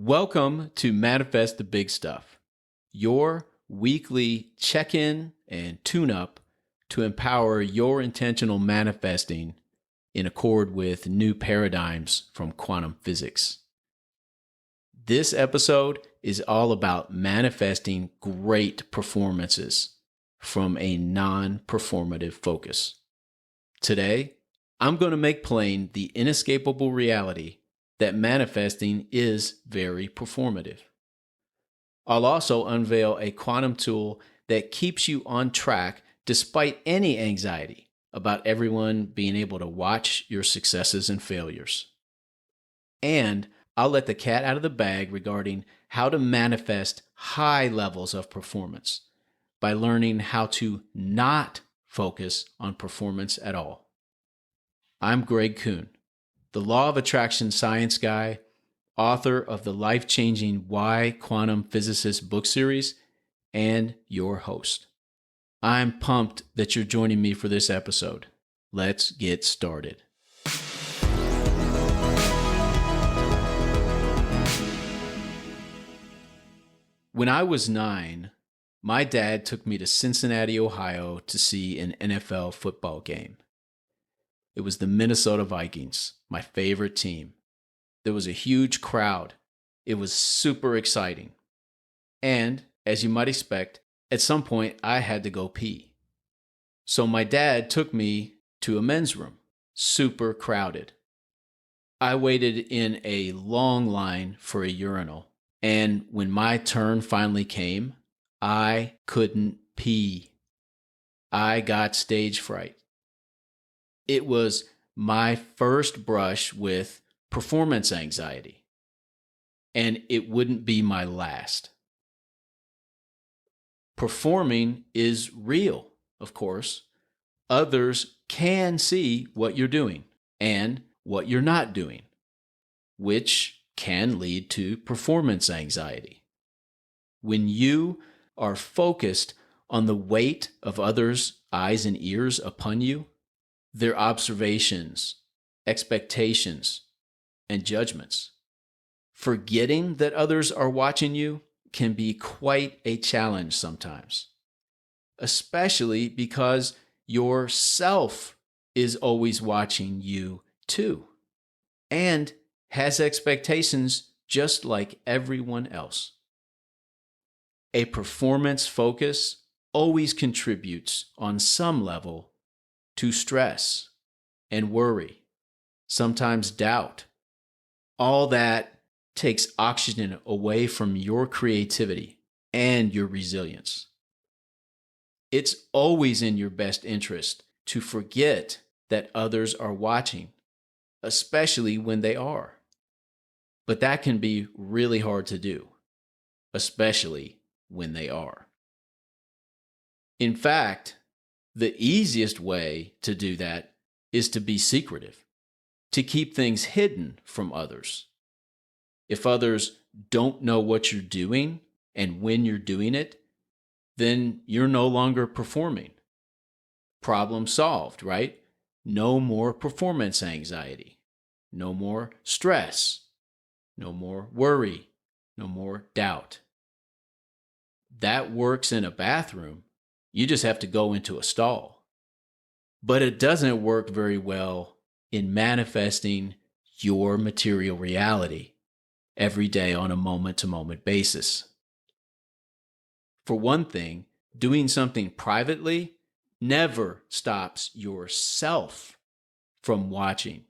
Welcome to Manifest the Big Stuff, your weekly check-in and tune-up to empower your intentional manifesting in accord with new paradigms from quantum physics. This episode is all about manifesting great performances from a non-performative focus. Today, I'm going to make plain the inescapable reality that manifesting is very performative. I'll also unveil a quantum tool that keeps you on track despite any anxiety about everyone being able to watch your successes and failures. And I'll let the cat out of the bag regarding how to manifest high levels of performance by learning how to not focus on performance at all. I'm Greg Kuhn, the Law of Attraction science guy, author of the life-changing Why Quantum Physicist book series, and your host. I'm pumped that you're joining me for this episode. Let's get started. When I was 9, my dad took me to Cincinnati, Ohio to see an NFL football game. It was the Minnesota Vikings, my favorite team. There was a huge crowd. It was super exciting. And, as you might expect, at some point I had to go pee. So my dad took me to a men's room, super crowded. I waited in a long line for a urinal, and when my turn finally came, I couldn't pee. I got stage fright. It was my first brush with performance anxiety, and it wouldn't be my last. Performing is real, of course. Others can see what you're doing and what you're not doing, which can lead to performance anxiety. When you are focused on the weight of others' eyes and ears upon you, their observations, expectations, and judgments, forgetting that others are watching you can be quite a challenge sometimes, especially because yourself is always watching you too and has expectations just like everyone else. A performance focus always contributes on some level to stress and worry, sometimes doubt. All that takes oxygen away from your creativity and your resilience. It's always in your best interest to forget that others are watching, especially when they are. But that can be really hard to do, especially when they are. In fact, the easiest way to do that is to be secretive, to keep things hidden from others. If others don't know what you're doing and when you're doing it, then you're no longer performing. Problem solved, right? No more performance anxiety, no more stress, no more worry, no more doubt. That works in a bathroom. You just have to go into a stall. But it doesn't work very well in manifesting your material reality every day on a moment-to-moment basis. For one thing, doing something privately never stops yourself from watching.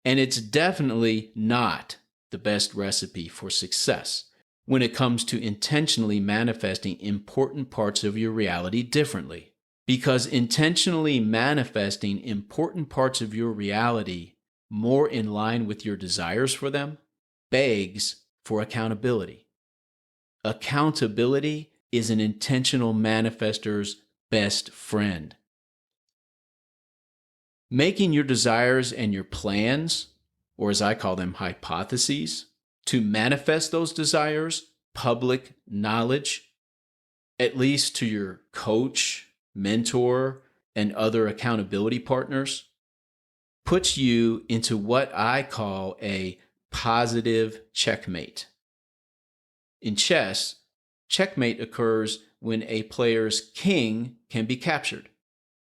And it's definitely not the best recipe for success when it comes to intentionally manifesting important parts of your reality differently. Because intentionally manifesting important parts of your reality more in line with your desires for them begs for accountability. Accountability is an intentional manifestor's best friend. Making your desires and your plans, or as I call them, hypotheses, to manifest those desires, public knowledge, at least to your coach, mentor, and other accountability partners, puts you into what I call a positive checkmate. In chess, checkmate occurs when a player's king can be captured,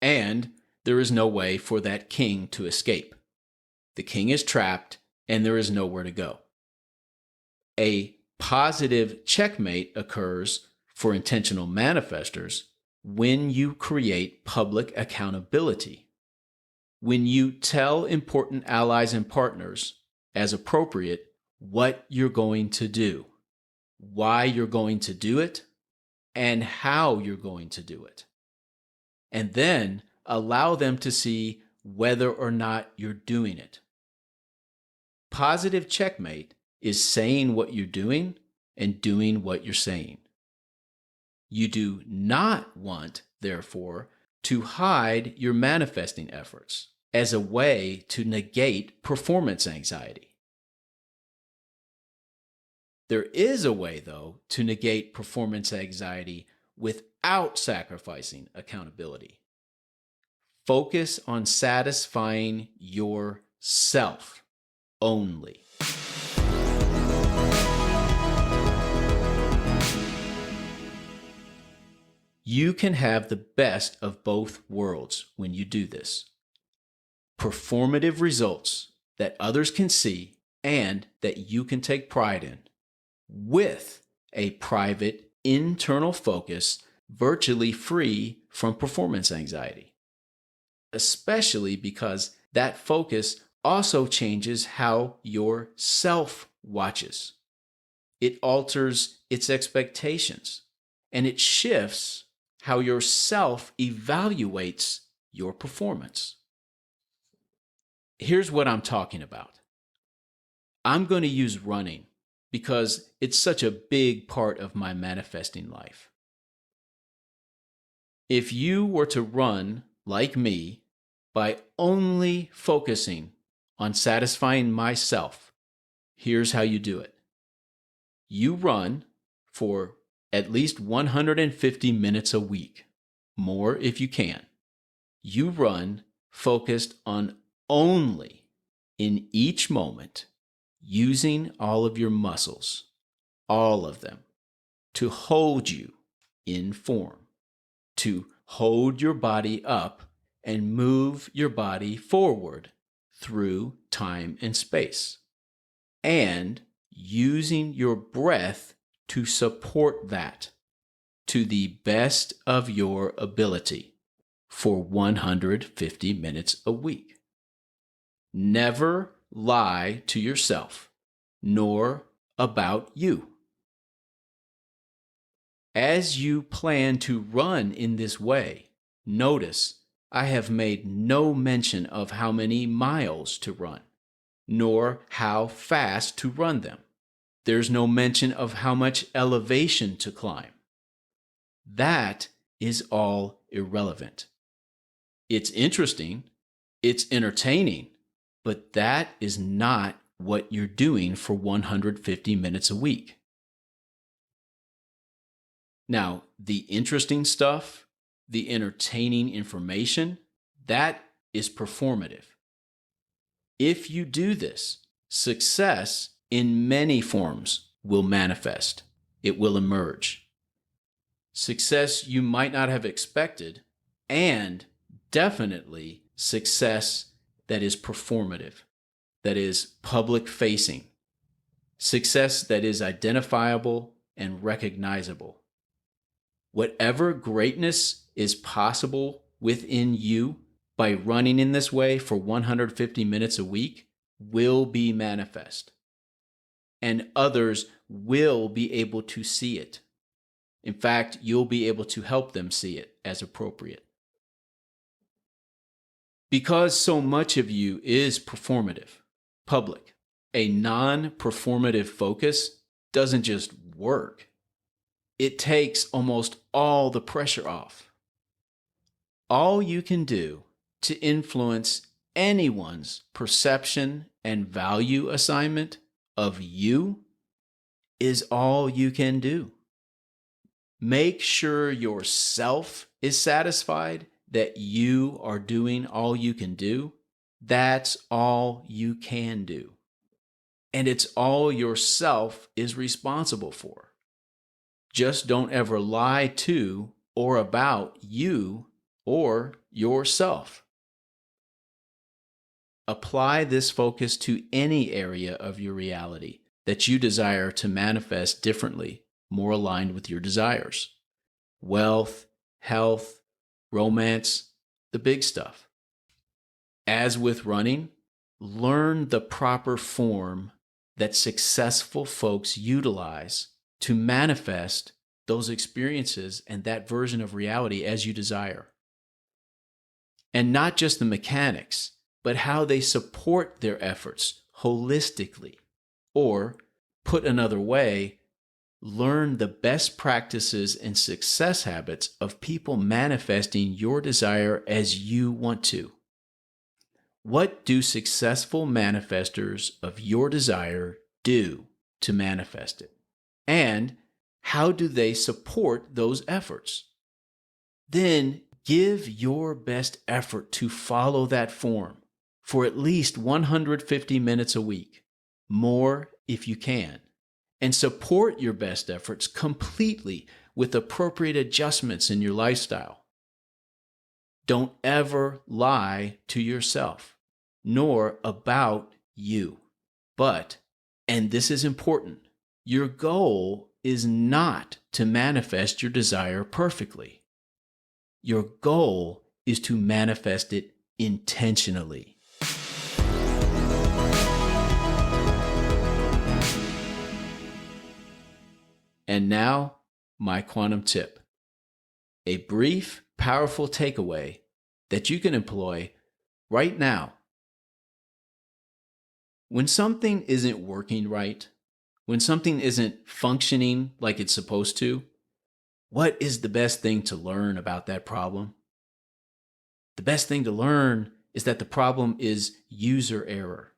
and there is no way for that king to escape. The king is trapped, and there is nowhere to go. A positive checkmate occurs for intentional manifestors when you create public accountability. When you tell important allies and partners, as appropriate, what you're going to do, why you're going to do it, and how you're going to do it. And then allow them to see whether or not you're doing it. Positive checkmate is saying what you're doing and doing what you're saying. You do not want, therefore, to hide your manifesting efforts as a way to negate performance anxiety. There is a way, though, to negate performance anxiety without sacrificing accountability. Focus on satisfying yourself only. You can have the best of both worlds when you do this. Performative results that others can see and that you can take pride in, with a private internal focus virtually free from performance anxiety. Especially because that focus also changes how your self watches. It alters its expectations, and it shifts how your self evaluates your performance. Here's what I'm talking about. I'm going to use running because it's such a big part of my manifesting life. If you were to run like me by only focusing on satisfying myself, here's how you do it. You run for at least 150 minutes a week, more if you can. You run focused on only, in each moment, using all of your muscles, all of them, to hold you in form, to hold your body up and move your body forward through time and space, and using your breath to support that to the best of your ability for 150 minutes a week. Never lie to yourself, nor about you. As you plan to run in this way, notice I have made no mention of how many miles to run, nor how fast to run them. There's no mention of how much elevation to climb. That is all irrelevant. It's interesting, it's entertaining, but that is not what you're doing for 150 minutes a week. Now, the interesting stuff, the entertaining information, that is performative. If you do this, success in many forms will manifest. It will emerge. Success you might not have expected, and definitely success that is performative, that is public facing, success that is identifiable and recognizable. Whatever greatness is possible within you by running in this way for 150 minutes a week will be manifest, and others will be able to see it. In fact, you'll be able to help them see it as appropriate. Because so much of you is performative, public, a non-performative focus doesn't just work. It takes almost all the pressure off. All you can do to influence anyone's perception and value assignment of you is all you can do. Make sure yourself is satisfied that you are doing all you can do. That's all you can do. and it's all yourself is responsible for. Just don't ever lie to or about you or yourself. Apply this focus to any area of your reality that you desire to manifest differently, more aligned with your desires. Wealth, health, romance, the big stuff. As with running, learn the proper form that successful folks utilize to manifest those experiences and that version of reality as you desire. And not just the mechanics, but how they support their efforts holistically. Or, put another way, learn the best practices and success habits of people manifesting your desire as you want to. What do successful manifestors of your desire do to manifest it? And how do they support those efforts? Then give your best effort to follow that form for at least 150 minutes a week, more if you can, and support your best efforts completely with appropriate adjustments in your lifestyle. Don't ever lie to yourself, nor about you. But, and this is important, your goal is not to manifest your desire perfectly. Your goal is to manifest it intentionally. And now, my quantum tip. A brief, powerful takeaway that you can employ right now. When something isn't working right, when something isn't functioning like it's supposed to, what is the best thing to learn about that problem? The best thing to learn is that the problem is user error.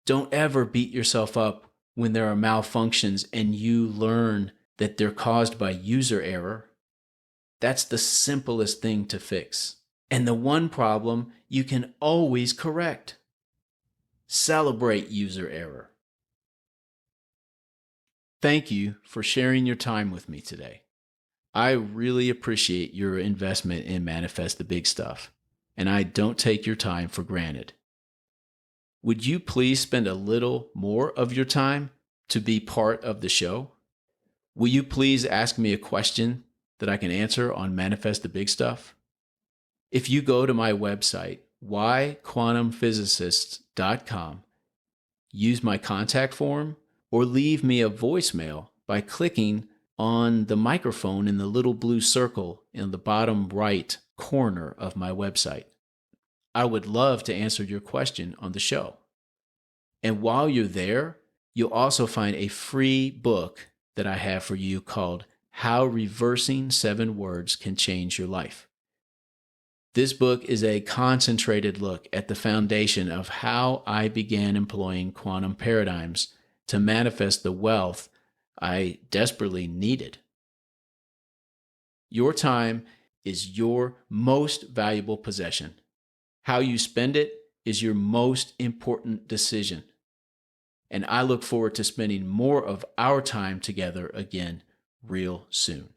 Don't ever beat yourself up when there are malfunctions and you learn that they're caused by user error. That's the simplest thing to fix, and the one problem you can always correct. Celebrate user error. Thank you for sharing your time with me today. I really appreciate your investment in Manifest the Big Stuff, and I don't take your time for granted. Would you please spend a little more of your time to be part of the show? Will you please ask me a question that I can answer on Manifest the Big Stuff? If you go to my website, whyquantumphysicists.com, use my contact form, or leave me a voicemail by clicking on the microphone in the little blue circle in the bottom right corner of my website. I would love to answer your question on the show. And while you're there, you'll also find a free book that I have for you called How Reversing 7 Words Can Change Your Life. This book is a concentrated look at the foundation of how I began employing quantum paradigms to manifest the wealth I desperately needed. Your time is your most valuable possession. How you spend it is your most important decision. And I look forward to spending more of our time together again real soon.